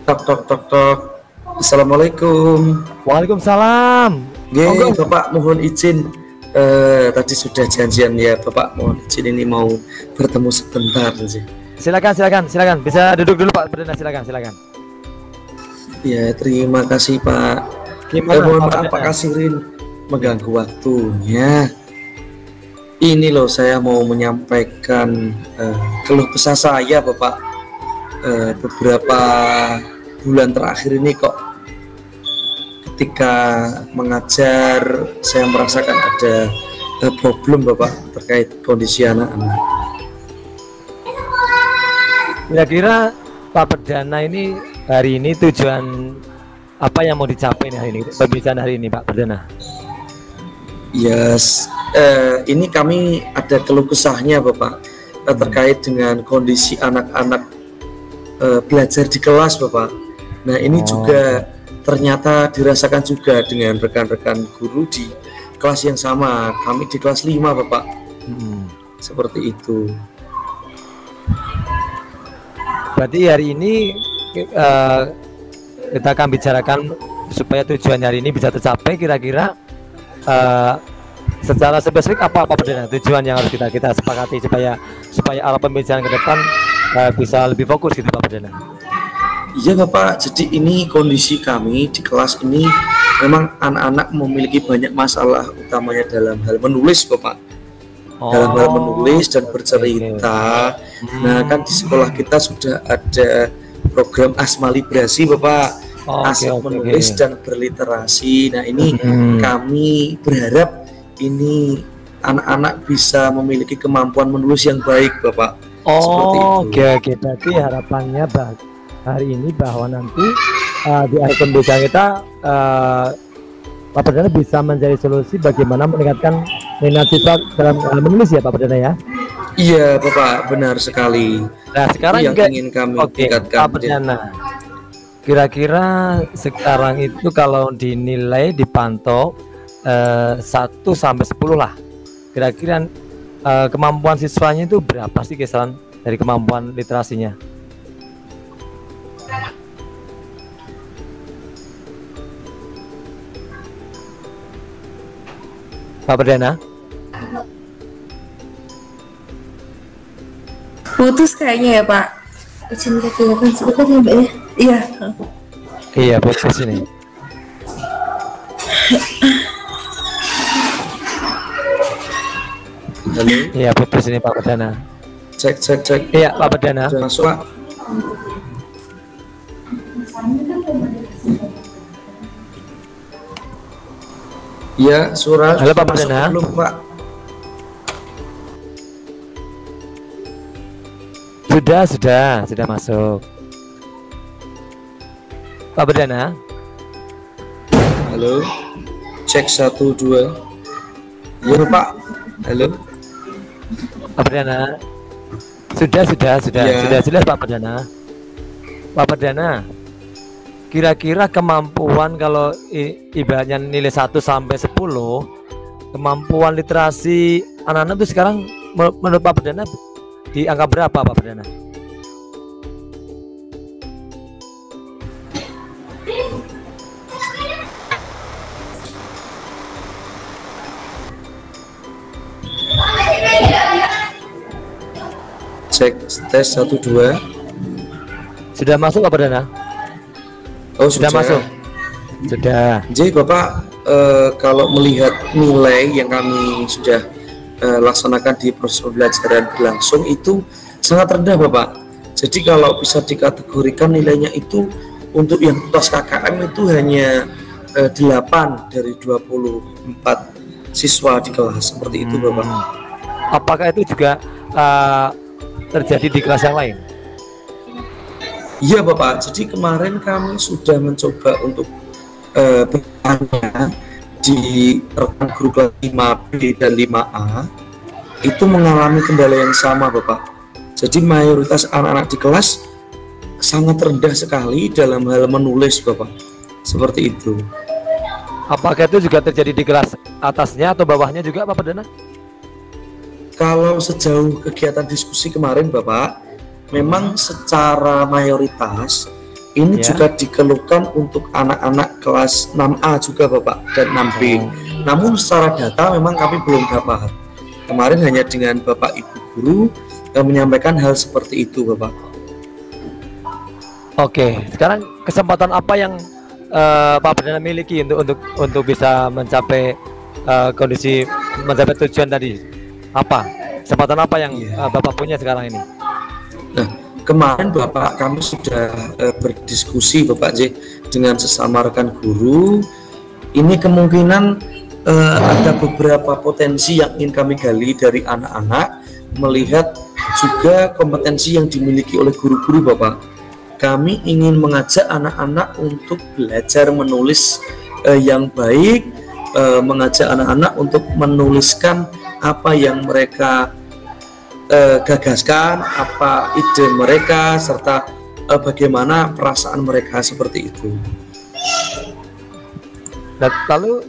Tok tok tok tok. Assalamualaikum. Waalaikumsalam. Nggih, Bapak mohon izin. Tadi sudah janjian ya, Bapak mohon izin ini mau bertemu sebentar sih. Silakan. Bisa duduk dulu Pak Perdana, silakan. Ya, terima kasih Pak. Mohon maaf Pak Kasirin mengganggu waktunya. Ini loh saya mau menyampaikan keluh kesah saya Bapak. Beberapa bulan terakhir ini kok ketika mengajar saya merasakan ada problem Bapak terkait kondisi anak-anak. Kira-kira Pak Perdana ini hari ini tujuan apa yang mau dicapai nih hari ini, pembicaraan hari ini Pak Perdana? Yes, ini kami ada keluh kesahnya Bapak terkait dengan kondisi anak-anak belajar di kelas Bapak. Nah ini juga ternyata dirasakan juga dengan rekan-rekan guru di kelas yang sama. Kami di kelas 5 Bapak. Seperti itu. Berarti hari ini kita akan bicarakan supaya tujuan hari ini bisa tercapai. Kira-kira secara spesifik apa Perdana tujuan yang harus kita sepakati supaya arah pembicaraan ke depan bisa lebih fokus gitu Pak Perdana. Iya Bapak, jadi ini kondisi kami di kelas ini memang anak-anak memiliki banyak masalah utamanya dalam hal menulis Bapak. Dalam hal menulis dan bercerita. Nah kan di sekolah kita sudah ada program Asma Librasi Bapak. Asma menulis dan berliterasi. Nah ini kami berharap ini anak-anak bisa memiliki kemampuan menulis yang baik Bapak. Oke. Berarti harapannya hari ini bahwa nanti di akhir pembicaraan kita Pak Perdana bisa mencari solusi bagaimana meningkatkan minat siswa dalam menulis ya Pak Perdana ya. Iya Bapak, benar sekali. Nah sekarang yang juga ingin kami tingkatkan Pak Perdana. Kira-kira sekarang itu kalau dinilai dipantau 1 sampai 10 lah. Kira-kira kemampuan siswanya itu berapa sih kisaran dari kemampuan literasinya? Pak Perdana? Putus kayaknya ya Pak. Izin kegiatan sebentar ya Mbak ya. Iya. Iya putus ini. Halo. Iya putus ini Pak Perdana. Cek. Iya Pak Perdana. Sudah masuk Pak. Ya, suara. Halo Pak Perdana. Belum Pak. Sudah masuk. Pak Perdana. Halo. Cek 1 2. Ya Pak. Halo. Pak Perdana. Sudah jelas Pak Perdana. Pak Perdana. Kira-kira kemampuan kalau ibaratnya nilai 1 sampai 10, kemampuan literasi anak-anak itu sekarang menurut Pak Perdana di angka berapa Pak Perdana? Cek tes 1 2. Sudah masuk Pak Perdana? Oh sudah masuk. Sudah. Jadi Bapak kalau melihat nilai yang kami sudah laksanakan di proses pembelajaran berlangsung itu sangat rendah Bapak. Jadi kalau bisa dikategorikan nilainya itu untuk yang tugas KKM itu hanya 8 dari 24 siswa di kelas seperti itu Bapak. Apakah itu juga terjadi di kelas yang lain? Iya Bapak, jadi kemarin kami sudah mencoba untuk bertanya di rekan guru kelas 5B dan 5A itu mengalami kendala yang sama Bapak. Jadi mayoritas anak-anak di kelas sangat rendah sekali dalam hal menulis Bapak. Seperti itu. Apakah itu juga terjadi di kelas atasnya atau bawahnya juga Pak Perdana? Kalau sejauh kegiatan diskusi kemarin Bapak, memang secara mayoritas ini juga dikeluhkan untuk anak-anak kelas 6A juga Bapak dan 6B. Namun secara data memang kami belum dapat. Kemarin hanya dengan Bapak Ibu guru menyampaikan hal seperti itu Bapak. Oke, sekarang kesempatan apa yang Pak Perdana miliki untuk bisa mencapai kondisi mencapai tujuan tadi? Apa kesempatan apa yang Bapak punya sekarang ini? Nah, kemarin Bapak kami sudah berdiskusi Bapak J dengan sesama rekan guru. Ini kemungkinan ada beberapa potensi yang ingin kami gali dari anak-anak, melihat juga kompetensi yang dimiliki oleh guru-guru Bapak. Kami ingin mengajak anak-anak untuk belajar menulis yang baik, mengajak anak-anak untuk menuliskan apa yang mereka gagaskan, apa ide mereka, serta bagaimana perasaan mereka seperti itu. Lalu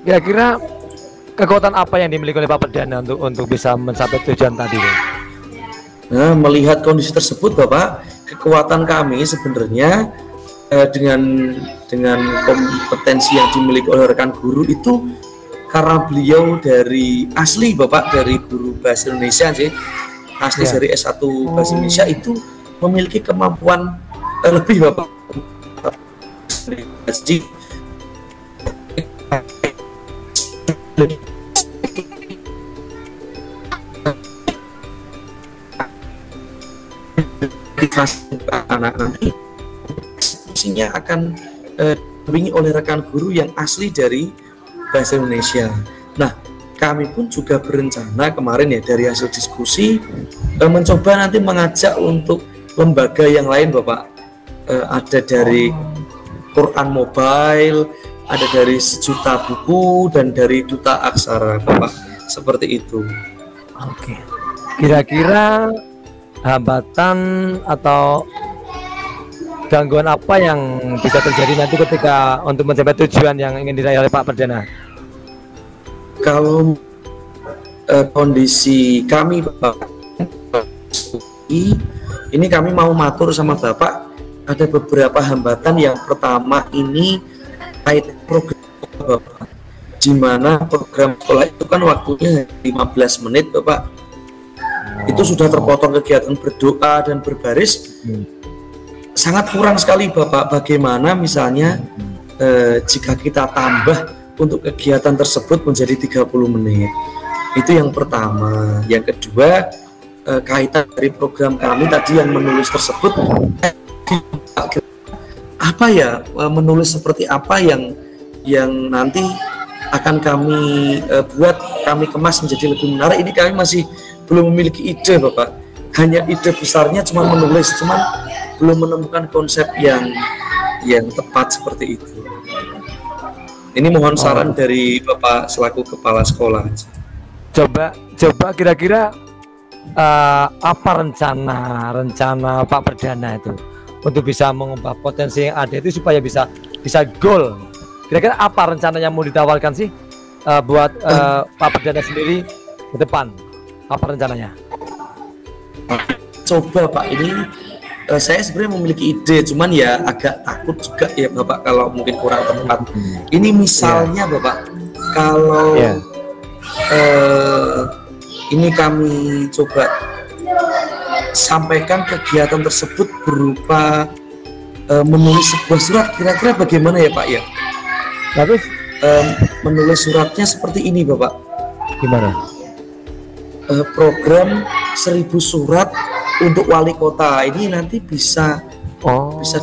kira-kira kekuatan apa yang dimiliki oleh Pak Perdana untuk bisa mencapai tujuan tadi? Nah, melihat kondisi tersebut Bapak, kekuatan kami sebenarnya dengan kompetensi yang dimiliki oleh rekan guru itu karena beliau dari asli Bapak dari guru bahasa Indonesia sih, asli dari S1 bahasa Indonesia itu memiliki kemampuan lebih Bapak. Jadi anak-anak fungsinya akan dibimbing oleh rekan guru yang asli dari bahasa Indonesia. Nah, kami pun juga berencana kemarin ya dari hasil diskusi mencoba nanti mengajak untuk lembaga yang lain Bapak. Ada dari Quran Mobile, ada dari Sejuta Buku, dan dari Duta Aksara Bapak. Seperti itu. Oke. Kira-kira hambatan atau gangguan apa yang bisa terjadi nanti ketika untuk mencapai tujuan yang ingin diraih oleh Pak Perdana? Kalau kondisi kami Bapak, ini kami mau matur sama Bapak, ada beberapa hambatan. Yang pertama ini kait program Bapak, di mana program sekolah itu kan waktunya 15 menit Bapak. Itu sudah terpotong kegiatan berdoa dan berbaris. Sangat kurang sekali Bapak. Bagaimana misalnya jika kita tambah untuk kegiatan tersebut menjadi 30 menit. Itu yang pertama. Yang kedua, kaitan dari program kami tadi yang menulis tersebut, apa ya, menulis seperti apa yang nanti akan kami buat, kami kemas menjadi lebih menarik. Ini kami masih belum memiliki ide Bapak. Hanya ide besarnya cuma menulis, cuman belum menemukan konsep yang tepat seperti itu. Ini mohon saran dari Bapak selaku kepala sekolah. Coba Kira-kira apa rencana Pak Perdana itu untuk bisa mengubah potensi yang ada itu supaya bisa goal. Kira-kira apa rencananya mau ditawarkan sih buat Pak Perdana sendiri ke depan? Apa rencananya? Coba Pak, ini saya sebenarnya memiliki ide, cuman ya agak takut juga ya Bapak kalau mungkin kurang tepat. Ini misalnya Bapak, kalau ini kami coba sampaikan kegiatan tersebut berupa menulis sebuah surat, kira-kira bagaimana ya Pak ya? Terus menulis suratnya seperti ini Bapak. Gimana? Program 1000 surat untuk wali kota ini nanti bisa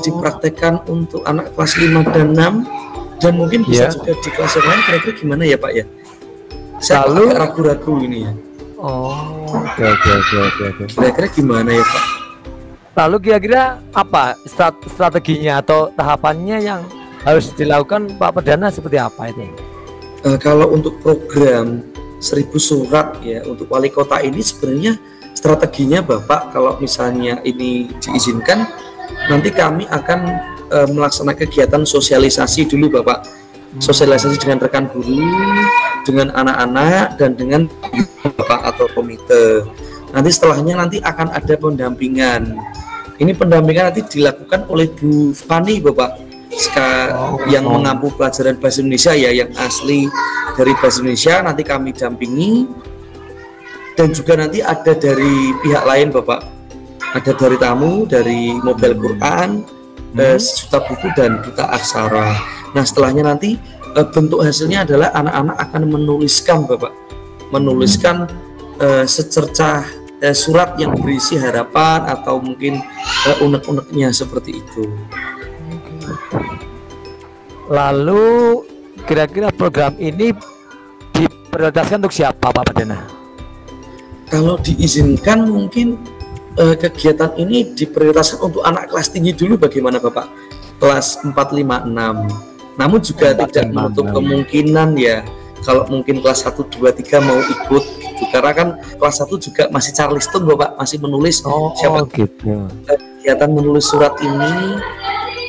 dipraktekkan untuk anak kelas 5 dan 6, dan mungkin bisa juga di kelas yang lain. Kira-kira gimana ya Pak ya? Saya agak ragu-ragu ini ya. Oke. Kira-kira gimana ya Pak? Lalu kira-kira apa strateginya atau tahapannya yang harus dilakukan Pak Perdana seperti apa itu? Kalau untuk program 1000 surat ya untuk wali kota ini, sebenarnya strateginya Bapak, kalau misalnya ini diizinkan, nanti kami akan melaksanakan kegiatan sosialisasi dulu Bapak. Sosialisasi dengan rekan guru, dengan anak-anak, dan dengan Bapak atau komite. Nanti setelahnya nanti akan ada pendampingan. Ini pendampingan nanti dilakukan oleh Bu Fani Bapak, yang mengampu pelajaran bahasa Indonesia ya, yang asli dari bahasa Indonesia nanti kami dampingi, dan juga nanti ada dari pihak lain Bapak, ada dari tamu, dari Mobile Quran, Sejuta Buku dan Duta Aksara. Nah setelahnya nanti bentuk hasilnya adalah anak-anak akan menuliskan Bapak, menuliskan secercah surat yang berisi harapan atau mungkin unek-uneknya seperti itu. Lalu kira-kira program ini diprioritaskan untuk siapa Pak Perdana? Kalau diizinkan mungkin kegiatan ini diprioritaskan untuk anak kelas tinggi dulu, bagaimana Bapak? Kelas 4, 5, 6. Namun juga tidak menutup kemungkinan ya kalau mungkin kelas 1, 2, 3 mau ikut gitu. Karena kan kelas 1 juga masih Charleston Bapak, masih menulis. Siapa gitu. Kegiatan menulis surat ini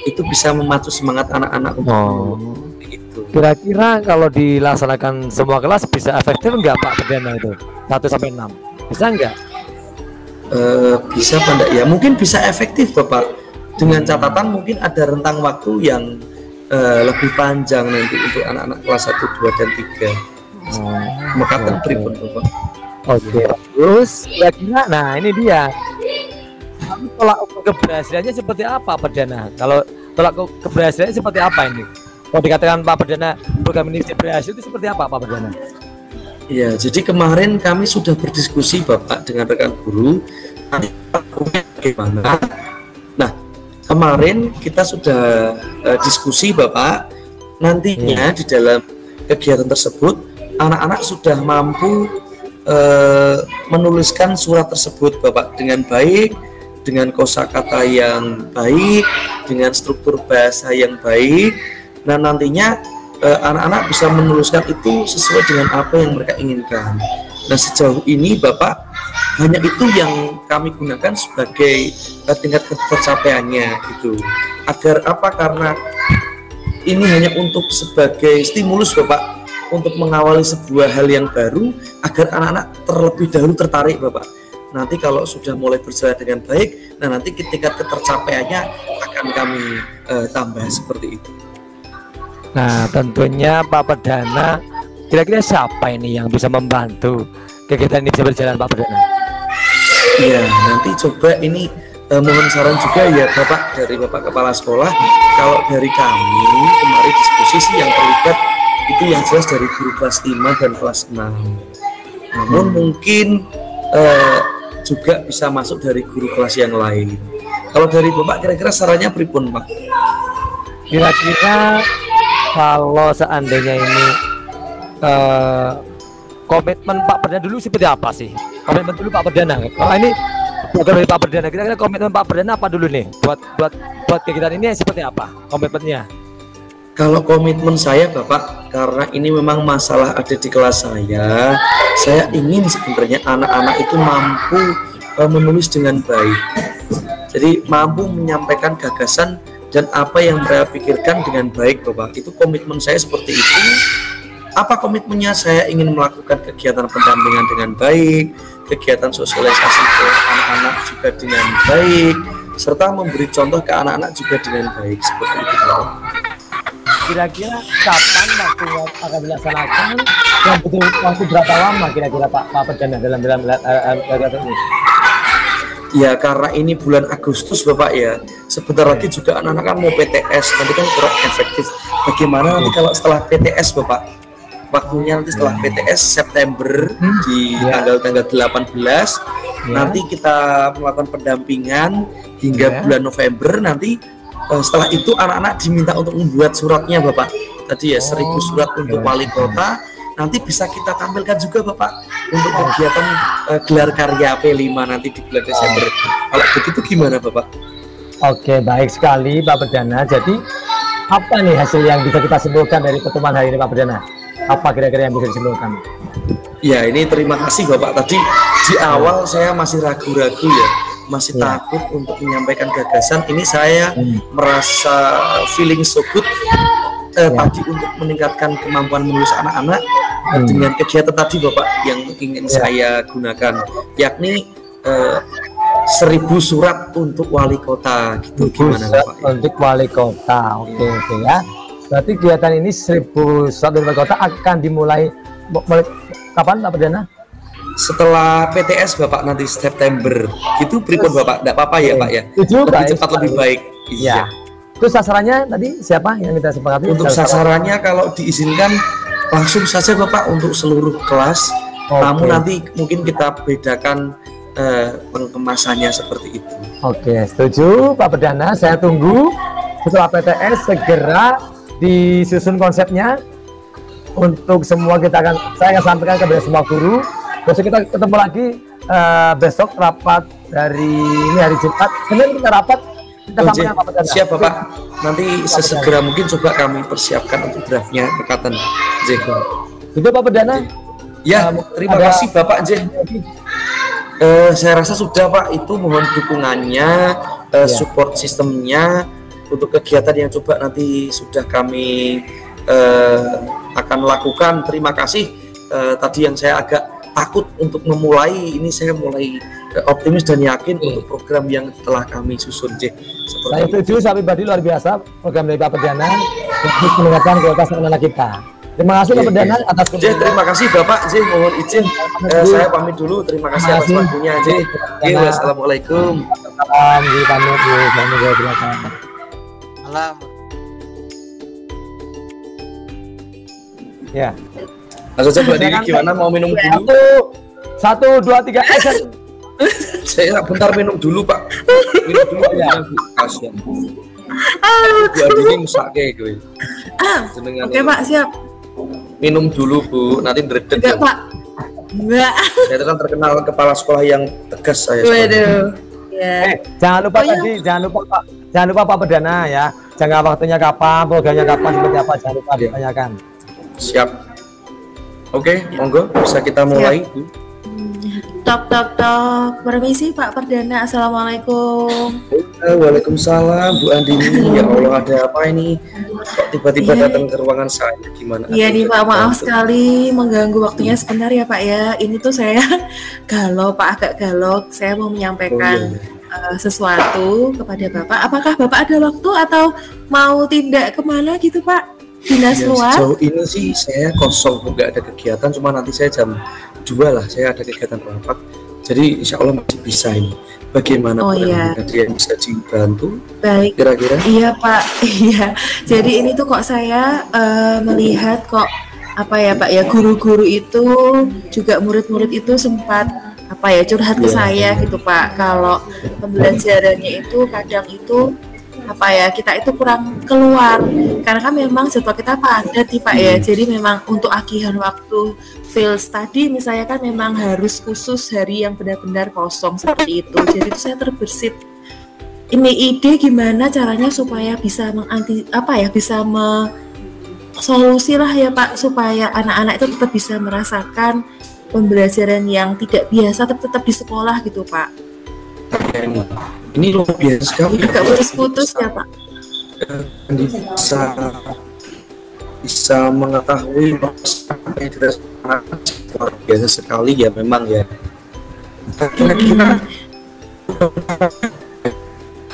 itu bisa memacu semangat anak-anak untuk gitu. Kira-kira kalau dilaksanakan semua kelas bisa efektif enggak Pak Perdana itu? 1 sampai 6. Bisa enggak? Bisa apa enggak ya? Mungkin bisa efektif Bapak. Dengan catatan mungkin ada rentang waktu yang lebih panjang nanti untuk anak-anak kelas 1, 2, dan 3. Mekatan pripun Bapak. Oke. Terus kira-kira, nah ini dia. Tolak ukur keberhasilannya seperti apa Perdana? Kalau tolak ukur keberhasilannya seperti apa ini? Kalau dikatakan Pak Perdana program ini berhasil itu seperti apa Pak Perdana? Ya, jadi kemarin kami sudah berdiskusi Bapak dengan rekan guru. Bagaimana? Nah, kemarin kita sudah diskusi Bapak, nantinya di dalam kegiatan tersebut anak-anak sudah mampu menuliskan surat tersebut Bapak dengan baik, dengan kosakata yang baik, dengan struktur bahasa yang baik. Nah nantinya anak-anak bisa menuliskan itu sesuai dengan apa yang mereka inginkan. Nah sejauh ini Bapak, hanya itu yang kami gunakan sebagai tingkat tercapaiannya gitu. Agar apa? Karena ini hanya untuk sebagai stimulus Bapak, untuk mengawali sebuah hal yang baru agar anak-anak terlebih dahulu tertarik Bapak. Nanti kalau sudah mulai berjalan dengan baik, nah nanti tingkat ketercapaiannya akan kami tambah seperti itu. Nah tentunya Pak Perdana, kira-kira siapa ini yang bisa membantu kegiatan ini bisa berjalan Pak Perdana? Iya, nanti coba ini mohon saran juga ya Bapak, dari Bapak Kepala Sekolah. Kalau dari kami kemarin diskusi sih yang terlibat itu yang jelas dari guru kelas 5 dan kelas 6. Namun mungkin juga bisa masuk dari guru kelas yang lain. Kalau dari Bapak kira-kira sarannya pripun Pak? Kira-kira kalau seandainya ini komitmen Pak Perdana dulu seperti apa sih? Komitmen dulu Pak Perdana. Kalau ini bukan dari Pak Perdana, kira-kira komitmen Pak Perdana apa dulu nih? Buat kegiatan ini seperti apa komitmennya? Kalau komitmen saya Bapak, karena ini memang masalah ada di kelas saya ingin sebenarnya anak-anak itu mampu menulis dengan baik. Jadi mampu menyampaikan gagasan dan apa yang mereka pikirkan dengan baik Bapak. Itu komitmen saya seperti itu. Apa komitmennya? Saya ingin melakukan kegiatan pendampingan dengan baik, kegiatan sosialisasi ke anak-anak juga dengan baik, serta memberi contoh ke anak-anak juga dengan baik seperti itu Bapak. Kira-kira kapan waktunya akan dilaksanakan dan butuh waktu berapa lama kira-kira Pak Perdana dalam kegiatan ini? Ya karena ini bulan Agustus Bapak ya, sebentar lagi juga anak-anak kan mau PTS, nanti kan kurang efektif. Bagaimana nanti kalau setelah PTS Bapak? Waktunya nanti setelah PTS September di tanggal 18, nanti kita melakukan pendampingan hingga bulan November. Nanti setelah itu anak-anak diminta untuk membuat suratnya Bapak. Tadi ya 1000 surat untuk wali kota. Nanti bisa kita tampilkan juga Bapak untuk kegiatan gelar karya P5 nanti di bulan Desember. Kalau begitu gimana Bapak? Oke, baik sekali Pak Perdana. Jadi apa nih hasil yang bisa kita simpulkan dari pertemuan hari ini Pak Perdana? Apa kira-kira yang bisa disimpulkan? Ya ini terima kasih Bapak. Tadi di awal saya masih ragu-ragu ya, masih takut untuk menyampaikan gagasan. Ini saya merasa feeling so good tadi untuk meningkatkan kemampuan menulis anak-anak dengan kegiatan tadi Bapak yang ingin saya gunakan, yakni 1000 surat untuk wali kota gitu. Gimana Bapak? Untuk wali kota. Oke ya. Berarti kegiatan ini 1000 surat dari wali kota akan dimulai kapan Pak Perdana? Setelah PTS Bapak nanti September. Itu pripun Bapak? Enggak apa-apa ya Pak ya? Lebih cepat lebih baik. Iya. Itu sasarannya tadi siapa yang kita sepakati? Untuk sasarannya kalau diizinkan langsung saja Bapak untuk seluruh kelas. Namun nanti mungkin kita bedakan pengemasannya seperti itu. Oke, setuju Pak Perdana. Saya tunggu setelah PTS segera disusun konsepnya untuk semua. Saya akan sampaikan kepada semua guru. Besok kita ketemu lagi besok rapat dari ini hari Jumat. Senin kita rapat. Kita sampaikan Pak Perdana. Siap Bapak. Nanti sesegera mungkin coba kami persiapkan untuk draftnya rekatan. Itu Pak Perdana. Ya, terima kasih Bapak J. Saya rasa sudah Pak, itu mohon dukungannya, support sistemnya untuk kegiatan yang coba nanti sudah kami akan lakukan. Terima kasih. Tadi yang saya agak takut untuk memulai, ini saya mulai optimis dan yakin untuk program yang telah kami susun J. Saya setuju, sampai badi luar biasa program dari Pak Perdana untuk meningkatkan kualitas anak kita. Terima kasih Pak Perdana atas terima kasih Bapak J, mohon izin saya pamit dulu. Terima kasih atas waktunya J. Wassalamualaikum. Salam. Ya. Langsung coba diri gimana, mau minum dulu? 1, 2, 3 action. Saya bentar minum dulu Pak. Minum dulu ya. Kasihan. Bu Andini musake gue. Oke Pak, siap. Minum dulu Bu, nanti dredeg. Enggak Pak. Enggak. Saya itu kan terkenal kepala sekolah yang tegas saya. Waduh. Ya. Jangan lupa jangan lupa Pak Perdana ya. Jangan waktunya kapan, programnya kapan, seperti apa, jangan lupa ditanyakan. Siap. Oke, monggo bisa kita mulai Bu. Tok. Permisi Pak Perdana. Assalamualaikum. Waalaikumsalam Bu Andini. Ya Allah, ada apa ini? Kok tiba-tiba datang ke ruangan saya, gimana? Iya nih Pak, maaf sekali mengganggu waktunya sebentar ya Pak ya. Ini tuh saya galau Pak, agak galau. Saya mau menyampaikan sesuatu kepada Bapak. Apakah Bapak ada waktu atau mau tindak kemana gitu Pak? Dinas luar? Sejauh ini sih saya kosong, nggak ada kegiatan. Cuma nanti saya jam 2 lah, saya ada kegiatan rapat. Jadi insya Allah masih bisa ini. Bagaimana yang bisa dibantu? Baik. Kira-kira? Iya Pak, iya. Jadi ini tuh kok saya melihat kok apa ya Pak ya, guru-guru itu juga murid-murid itu sempat apa ya curhat ke saya gitu Pak. Kalau pembelajarannya itu kadang itu apa ya, kita itu kurang keluar karena kan memang jadwal kita padat nih Pak ya. Jadi memang untuk agihan waktu field study misalnya kan memang harus khusus hari yang benar-benar kosong seperti itu. Jadi itu saya terbersit ini ide gimana caranya supaya bisa bisa solusi lah ya Pak, supaya anak-anak itu tetap bisa merasakan pembelajaran yang tidak biasa tetap di sekolah gitu Pak. Ini luar biasa sekali. Agak putus-putus ya Pak. Bisa mengetahui apa yang kita luar biasa sekali ya memang ya.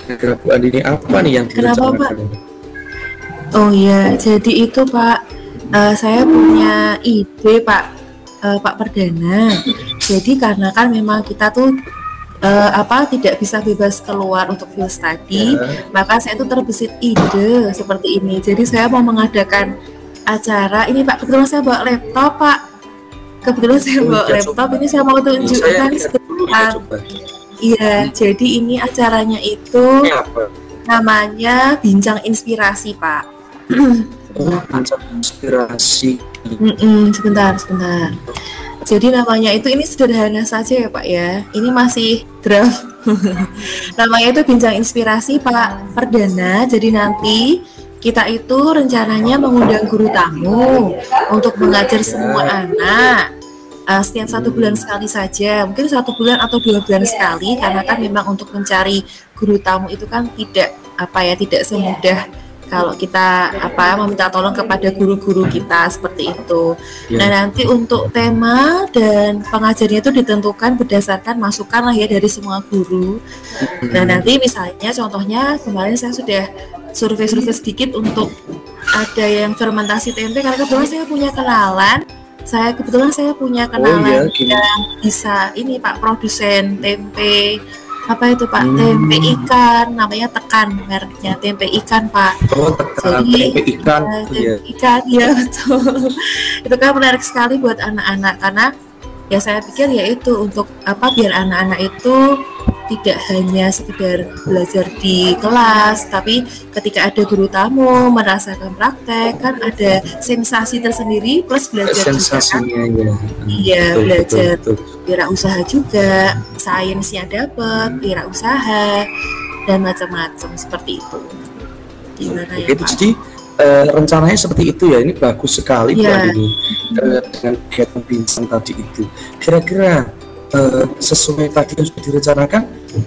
Kira-kira Bu Andini apa nih yang direncanakan? Oh iya, jadi itu Pak, saya punya ide Pak Perdana. Jadi karena kan memang kita tuh tidak bisa bebas keluar untuk field study, maka saya itu terbesit ide seperti ini. Jadi saya mau mengadakan acara ini Pak. Kebetulan saya bawa laptop Pak. Ini saya mau tunjukkan sebentar. Iya, jadi ini acaranya itu namanya Bincang Inspirasi Pak. Bincang Inspirasi. Sebentar. Jadi namanya itu, ini sederhana saja ya Pak ya. Ini masih draft. Namanya itu Bincang Inspirasi Pak Perdana. Jadi nanti kita itu rencananya mengundang guru tamu untuk mengajar semua anak. Setiap 1 bulan sekali saja. Mungkin 1 bulan atau 2 bulan sekali. Karena kan memang untuk mencari guru tamu itu kan tidak semudah kalau kita meminta tolong kepada guru-guru kita seperti itu. Nah, nanti untuk tema dan pengajarnya itu ditentukan berdasarkan masukan lah ya dari semua guru. Nah, nanti misalnya contohnya kemarin saya sudah survei sedikit untuk ada yang fermentasi tempe, karena kebetulan saya punya kenalan yang bisa ini Pak, produsen tempe tempe ikan, namanya Tekan mereknya, tempe ikan Pak. Jadi tempe ikan ya betul. Itu kan menarik sekali buat anak-anak, karena ya saya pikir ya itu untuk biar anak-anak itu tidak hanya sekedar belajar di kelas, tapi ketika ada guru tamu merasakan praktek kan ada sensasi tersendiri plus belajar juga kan. Iya, belajar wirausaha juga, sainsnya dapat, wirausaha dan macam-macam seperti itu. Gimana ya Pak? Jadi rencananya seperti itu ya, ini bagus sekali Bu Andini dengan kegiatan bincang tadi itu. Kira-kira sesuai tadi yang sudah direncanakan,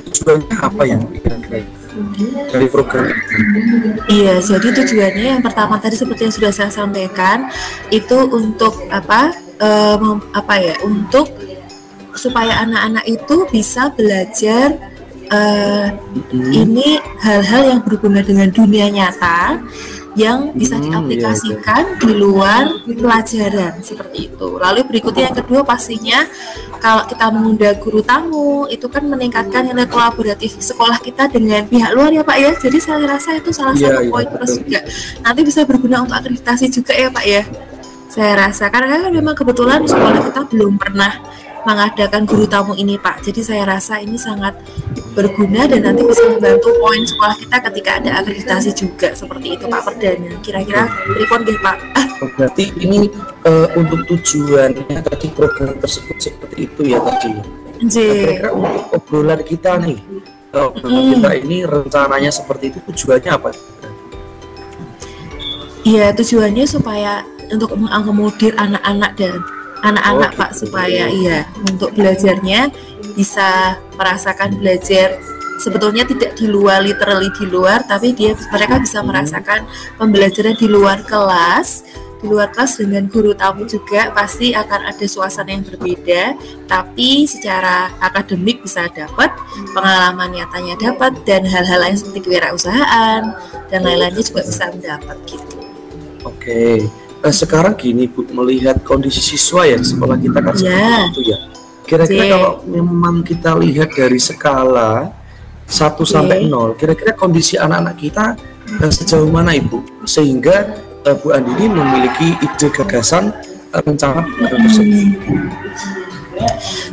tujuannya apa yang kira-kira dari program itu? Iya, jadi tujuannya yang pertama tadi seperti yang sudah saya sampaikan itu untuk untuk supaya anak-anak itu bisa belajar ini hal-hal yang berhubungan dengan dunia nyata yang bisa diaplikasikan di luar pelajaran seperti itu. Lalu berikutnya yang kedua pastinya kalau kita mengundang guru tamu itu kan meningkatkan nilai kolaboratif sekolah kita dengan pihak luar ya Pak ya. Jadi saya rasa itu salah satu poin plus juga. Nanti bisa berguna untuk akreditasi juga ya Pak ya. Saya rasa karena kan memang kebetulan sekolah kita belum pernah mengadakan guru tamu ini Pak. Jadi saya rasa ini sangat berguna dan nanti bisa membantu poin sekolah kita ketika ada akreditasi juga seperti itu Pak Perdana. Kira-kira pripun nggih Pak? Berarti ini untuk tujuannya tadi program tersebut seperti itu ya tadi. Kira-kira untuk obrolan kita nih, kita ini rencananya seperti itu, tujuannya apa? Iya, tujuannya supaya untuk mengakomodir anak-anak dan anak-anak Pak, supaya untuk belajarnya bisa merasakan belajar sebetulnya tidak di luar, literally di luar, tapi mereka bisa merasakan pembelajaran di luar kelas dengan guru tamu juga pasti akan ada suasana yang berbeda, tapi secara akademik bisa dapat, pengalaman nyatanya dapat, dan hal-hal lain seperti kewirausahaan dan lain-lainnya juga bisa mendapat gitu. Oke. Sekarang gini Bu, melihat kondisi siswa ya sekolah kita kan seperti itu ya. Kira-kira kalau memang kita lihat dari skala 1 sampai 0, kira-kira kondisi anak-anak kita sejauh mana Ibu? Sehingga Bu Andini memiliki ide gagasan rencana tersebut.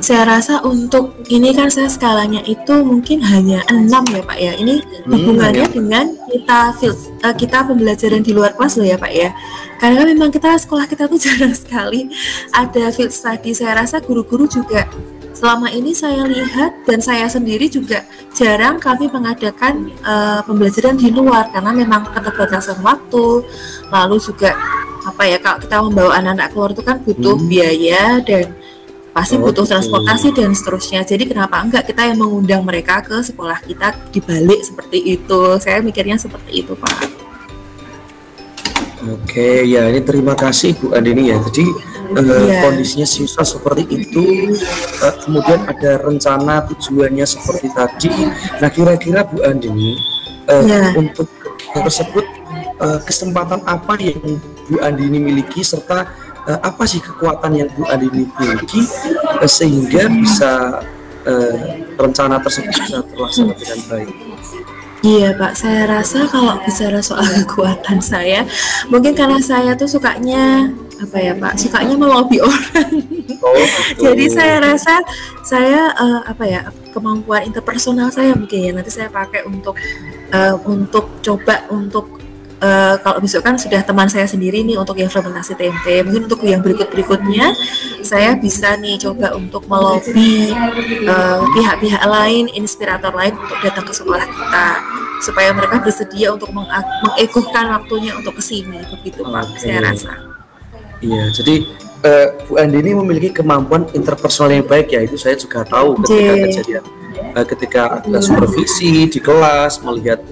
Saya rasa untuk ini kan saya skalanya itu mungkin hanya 6 ya Pak ya. Ini hubungannya dengan kita pembelajaran di luar kelas loh ya Pak ya. Karena memang sekolah kita tuh jarang sekali ada field study. Saya rasa guru-guru juga selama ini saya lihat dan saya sendiri juga jarang kami mengadakan pembelajaran di luar karena memang keterbatasan waktu. Lalu juga kalau kita membawa anak-anak keluar itu kan butuh biaya dan pasti butuh transportasi dan seterusnya. Jadi kenapa enggak kita yang mengundang mereka ke sekolah kita dibalik seperti itu. Saya mikirnya seperti itu Pak. Oke, ya ini terima kasih Bu Andini ya. Jadi kondisinya siswa seperti itu, kemudian ada rencana tujuannya seperti tadi. Nah kira-kira Bu Andini untuk tersebut kesempatan apa yang Bu Andini miliki serta apa sih kekuatan yang Bu Andini miliki sehingga bisa rencana tersebut bisa terlaksana dengan baik? Iya Pak, saya rasa kalau bicara soal kekuatan saya, mungkin karena saya tuh sukanya sukanya melobi orang. Jadi saya rasa saya kemampuan interpersonal saya mungkin ya nanti saya pakai untuk kalau besok kan sudah teman saya sendiri nih untuk yang fermentasi tempe, mungkin untuk yang berikutnya saya bisa nih coba untuk melobi pihak-pihak lain, inspirator lain untuk datang ke sekolah kita supaya mereka bersedia untuk mengegohkan waktunya untuk kesini begitu Pak. Saya rasa. Iya, jadi Bu Andini memiliki kemampuan interpersonal yang baik ya, itu saya juga tahu ketika kejadian ketika ada supervisi di kelas melihat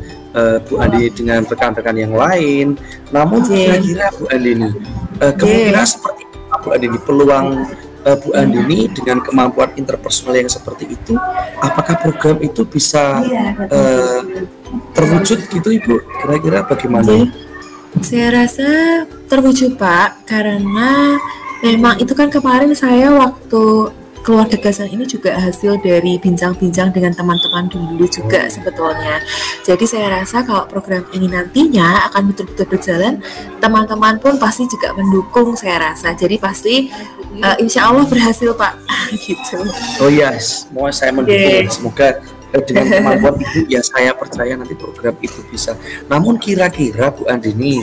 Bu Andini dengan rekan-rekan yang lain. Namun kira-kira Bu Andini, kemungkinan seperti apa Bu Andini, peluang Bu Andini dengan kemampuan interpersonal yang seperti itu, apakah program itu bisa terwujud gitu Ibu? Kira-kira bagaimana? Saya rasa terwujud Pak, karena memang itu kan kemarin saya waktu keluar gagasan ini juga hasil dari bincang-bincang dengan teman-teman dulu juga sebetulnya. Jadi saya rasa kalau program ini nantinya akan betul-betul berjalan, teman-teman pun pasti juga mendukung saya rasa. Jadi pasti insya Allah berhasil Pak. Gitu. Oh yes, mau saya mendukung. Semoga dengan kemampuan Ibu ya saya percaya nanti program itu bisa. Namun kira-kira Bu Andini,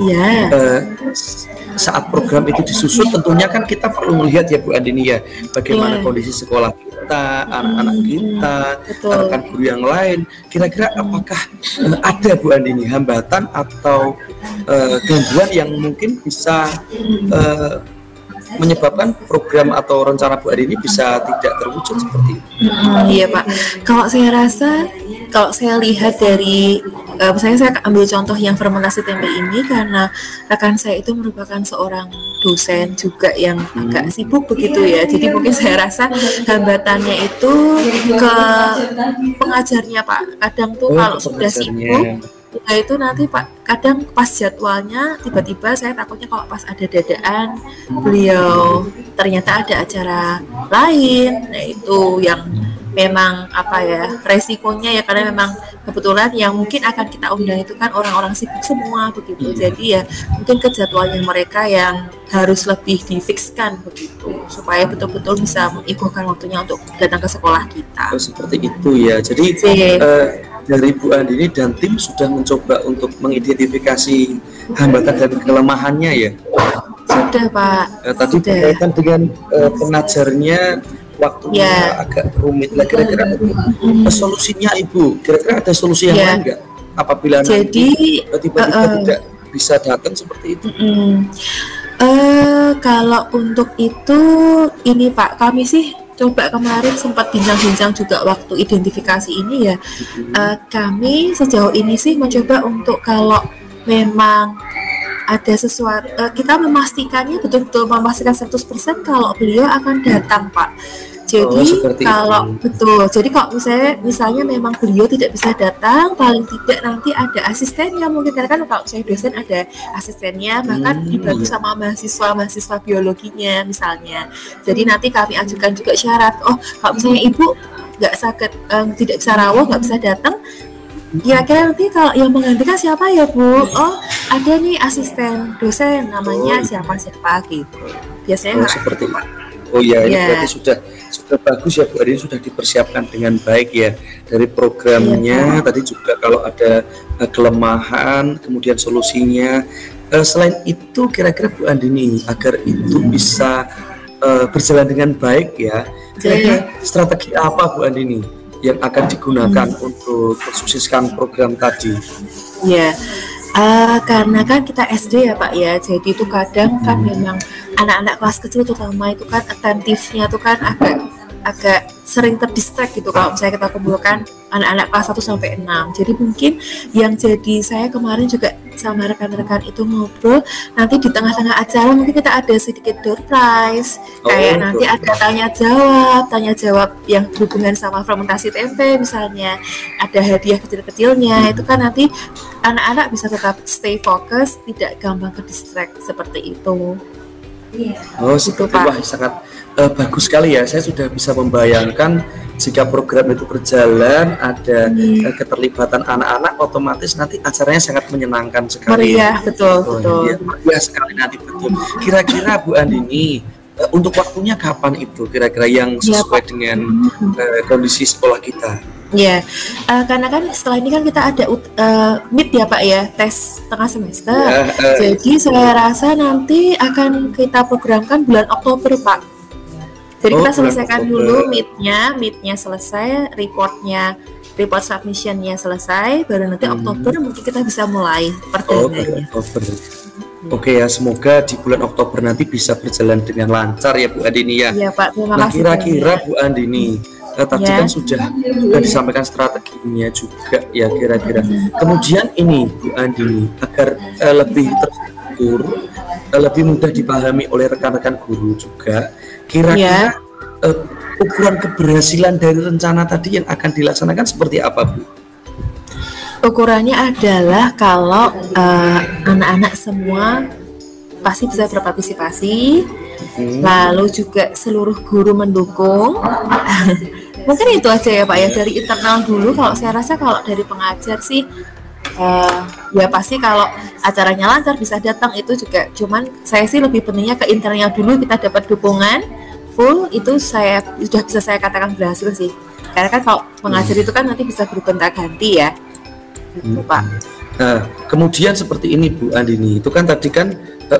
saat program itu disusun tentunya kan kita perlu melihat ya Bu Andini ya, bagaimana kondisi sekolah kita, anak-anak kita, rekan guru yang lain. Kira-kira apakah ada Bu Andini hambatan atau gangguan yang mungkin bisa menyebabkan program atau rencana Bu Andini bisa tidak terwujud seperti itu? Iya Pak, kalau saya rasa, kalau saya lihat dari misalnya saya ambil contoh yang fermentasi tempe ini, karena rekan saya itu merupakan seorang dosen juga yang agak sibuk begitu ya. Jadi mungkin saya rasa hambatannya itu ke pengajarnya Pak. Kadang tuh kalau sudah sibuk, ya itu nanti Pak, kadang pas jadwalnya tiba-tiba saya takutnya kalau pas ada dadaan beliau ternyata ada acara lain. Nah itu yang memang apa ya, resikonya ya, karena memang kebetulan yang mungkin akan kita undang itu kan orang-orang sibuk semua begitu. Jadi ya mungkin ke jadwalnya mereka yang harus lebih difikskan begitu, supaya betul-betul bisa mengikuti waktunya untuk datang ke sekolah kita. Seperti itu ya. Jadi dari Bu Andini dan tim sudah mencoba untuk mengidentifikasi hambatan dan kelemahannya ya. Sudah Pak. Tadi berkaitan dengan pengajarnya waktunya agak rumit. Lah kira-kira solusinya Ibu, kira-kira ada solusi yang lain nggak apabila nanti tiba-tiba tidak bisa datang seperti itu? Kalau untuk itu ini Pak, kami sih coba kemarin sempat bincang-bincang juga waktu identifikasi ini ya. Kami sejauh ini sih mencoba untuk kalau memang ada sesuatu, kita memastikannya betul-betul memastikan 100% kalau beliau akan datang Pak. Jadi kalau betul, jadi kalau misalnya memang beliau tidak bisa datang, paling tidak nanti ada asistennya mungkin, karena kan kalau saya dosen ada asistennya, bahkan dibantu sama mahasiswa biologinya misalnya. Jadi nanti kami ajukan juga syarat, kalau misalnya Ibu nggak sakit, tidak bisa rawuh, nggak bisa datang, kira-kira nanti kalau yang menggantikan siapa ya Bu? Ada nih asisten dosen namanya siapa gitu. Biasanya seperti itu. Oh ya, ini berarti sudah bagus ya Bu Andini, sudah dipersiapkan dengan baik ya dari programnya. Tadi juga kalau ada kelemahan, kemudian solusinya. Selain itu, kira-kira Bu Andini agar itu bisa berjalan dengan baik ya, kira-kira strategi apa Bu Andini yang akan digunakan untuk mensukseskan program tadi? Ya. Karena kan kita SD ya Pak ya, jadi itu kadang kan memang anak-anak kelas kecil terutama itu kan atentifnya tuh kan agak sering terdistract gitu kalau misalnya kita kumpulkan anak-anak kelas 1 sampai 6. Jadi mungkin yang jadi saya kemarin juga sama rekan-rekan itu ngobrol, nanti di tengah-tengah acara mungkin kita ada sedikit door prize, kayak nanti ada tanya jawab yang berhubungan sama fermentasi tempe misalnya, ada hadiah kecil-kecilnya. Itu kan nanti anak-anak bisa tetap stay fokus, tidak gampang ke distract seperti itu. Seperti itu, wah sangat bagus sekali ya. Saya sudah bisa membayangkan jika program itu berjalan, ada keterlibatan anak-anak, otomatis nanti acaranya sangat menyenangkan sekali. Meriah, betul. Ya, meriah sekali nanti betul. Kira-kira Bu Andini, untuk waktunya kapan itu kira-kira yang sesuai dengan kondisi sekolah kita? Ya, karena kan setelah ini kan kita ada mid ya Pak ya, tes tengah semester. Jadi saya rasa nanti akan kita programkan bulan Oktober Pak. Jadi kita selesaikan dulu midnya selesai, report submissionnya selesai, baru nanti Oktober mungkin kita bisa mulai perdananya. Oke ya, semoga di bulan Oktober nanti bisa berjalan dengan lancar ya Bu Andini ya. Iya Pak, terima kasih. Kira-kira Bu Andini, Tadi Ya. kan sudah disampaikan strateginya juga ya kira-kira. Kemudian ini Bu Andini, agar lebih terstruktur, lebih mudah dipahami oleh rekan-rekan guru juga, kira-kira ukuran keberhasilan dari rencana tadi yang akan dilaksanakan seperti apa, Bu? Ukurannya adalah kalau anak-anak semua pasti bisa berpartisipasi, lalu juga seluruh guru mendukung. Mungkin itu aja ya Pak ya, dari internal dulu. Kalau saya rasa kalau dari pengajar sih ya pasti kalau acaranya lancar bisa datang, itu juga. Cuman saya sih lebih pentingnya ke internalnya dulu, kita dapat dukungan full, itu saya sudah bisa saya katakan berhasil sih. Karena kan kalau pengajar itu kan nanti bisa bergonta-ganti ya. Gitu, Pak. Nah, kemudian seperti ini Bu Andini, itu kan tadi kan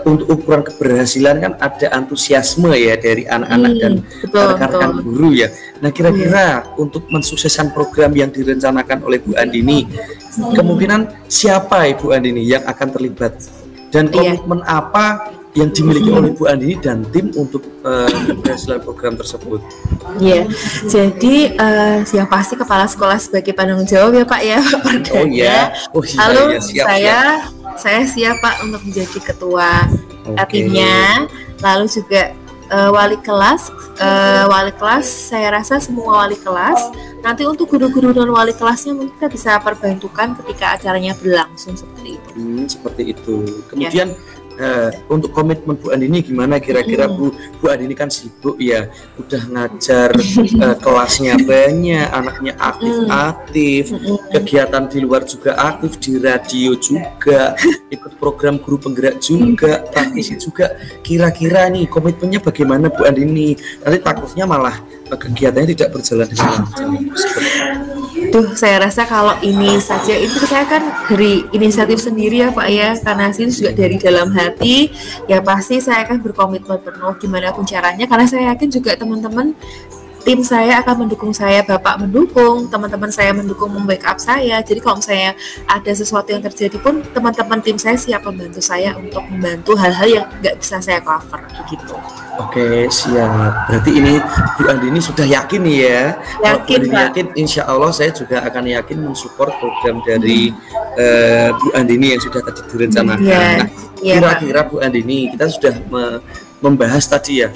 untuk ukuran keberhasilan kan ada antusiasme ya dari anak-anak dan rekan-rekan guru ya. Nah, kira-kira untuk mensukseskan program yang direncanakan oleh Bu Andini, kemungkinan siapa Bu Andini yang akan terlibat dan komitmen apa yang dimiliki oleh Bu Andini dan tim untuk keberhasilan program tersebut? Iya, jadi yang pasti kepala sekolah sebagai penanggung jawab ya Pak ya. Oh iya. Lalu siap, saya siap Pak untuk menjadi ketua timnya. Lalu juga wali kelas saya rasa semua wali kelas. Nanti untuk guru-guru dan wali kelasnya mungkin kita bisa perbantukan ketika acaranya berlangsung seperti itu. Seperti itu. Kemudian untuk komitmen Bu Andini gimana kira-kira Bu Andini kan sibuk ya, udah ngajar kelasnya banyak, anaknya aktif, kegiatan di luar juga aktif, di radio juga, ikut program guru penggerak juga, praktisi juga. Kira-kira nih komitmennya bagaimana Bu Andini? Nanti takutnya malah kegiatannya tidak berjalan dengan lancar. Saya rasa kalau ini saja itu saya kan dari inisiatif sendiri ya Pak ya, karena itu juga dari dalam hati ya, pasti saya akan berkomitmen penuh gimana pun caranya, karena saya yakin juga teman-teman tim saya akan mendukung saya, Bapak mendukung, teman-teman saya mendukung, membackup saya. Jadi kalau misalnya ada sesuatu yang terjadi pun teman-teman tim saya siap membantu saya untuk membantu hal-hal yang nggak bisa saya cover begitu. Oke, siap. Berarti ini Bu Andini sudah yakin nih ya. Yakin, Bu Andini yakin, insya Allah saya juga akan yakin mensupport program dari Bu Andini yang sudah tadi direncanakan. Nah, kira-kira Bu Andini, kita sudah membahas tadi ya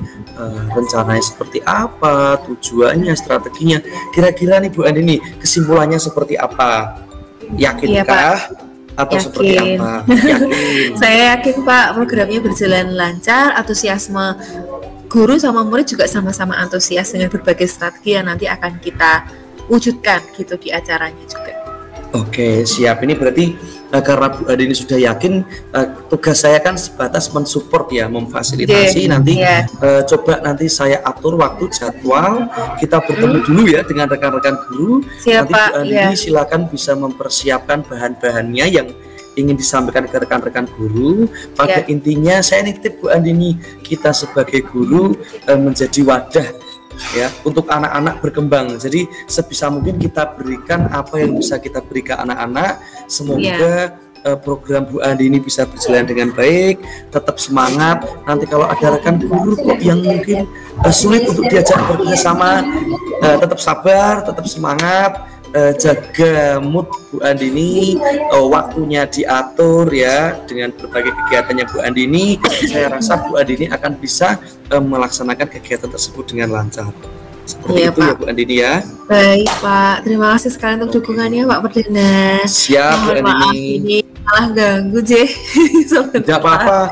rencananya seperti apa, tujuannya, strateginya. Kira-kira nih Bu Andini, kesimpulannya seperti apa? Yakinkah? Atau seperti apa? Yakin. Saya yakin Pak, programnya berjalan lancar, antusiasme guru sama murid juga sama-sama antusias dengan berbagai strategi yang nanti akan kita wujudkan gitu di acaranya juga. Oke, siap. Ini berarti karena Bu Andini sudah yakin, tugas saya kan sebatas mensupport ya, memfasilitasi. Nanti coba nanti saya atur waktu, jadwal, kita bertemu dulu ya dengan rekan-rekan guru. Siap, nanti Bu Andini silakan bisa mempersiapkan bahan-bahannya yang ingin disampaikan ke rekan-rekan guru. Pada intinya saya nitip Bu Andini, kita sebagai guru menjadi wadah ya untuk anak-anak berkembang. Jadi sebisa mungkin kita berikan apa yang bisa kita berikan anak-anak. Semoga program Bu Andini bisa berjalan dengan baik, tetap semangat. Nanti kalau ada rekan guru kok yang mungkin sulit untuk diajak bekerjasama, tetap sabar, tetap semangat, jaga mood Bu Andini, waktunya diatur ya dengan berbagai kegiatannya Bu Andini. Saya rasa Bu Andini akan bisa melaksanakan kegiatan tersebut dengan lancar. Seperti itu Pak. Ya Bu Andini ya. Baik Pak, terima kasih sekali untuk dukungannya Pak Perdana. Siap Bu Andini. Ini malah ganggu Tidak apa-apa,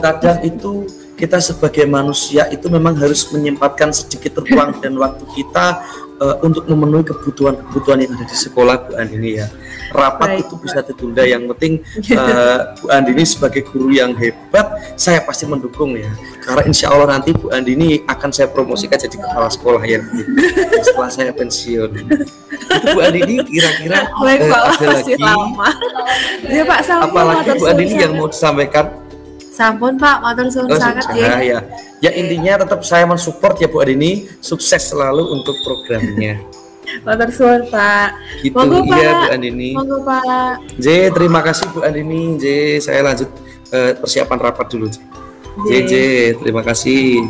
kadang itu kita sebagai manusia itu memang harus menyempatkan sedikit ruang dan waktu kita untuk memenuhi kebutuhan yang ada di sekolah Bu Andini ya. Rapat itu bisa ditunda, yang penting Bu Andini sebagai guru yang hebat, saya pasti mendukung ya. Karena insya Allah nanti Bu Andini akan saya promosikan jadi kepala sekolah ya setelah saya pensiun. Itu Bu Andini, kira-kira ada lagi ya, Pak, apalagi Bu Andini yang mau disampaikan? Sampun Pak, matur suwun sangat ya. Ya intinya tetap saya mensupport ya Bu Andini, sukses selalu untuk programnya. Matur suwun Pak. Gitu iya Bu Andini. Monggo Pak. Terima kasih Bu Andini. Saya lanjut persiapan rapat dulu. Terima kasih.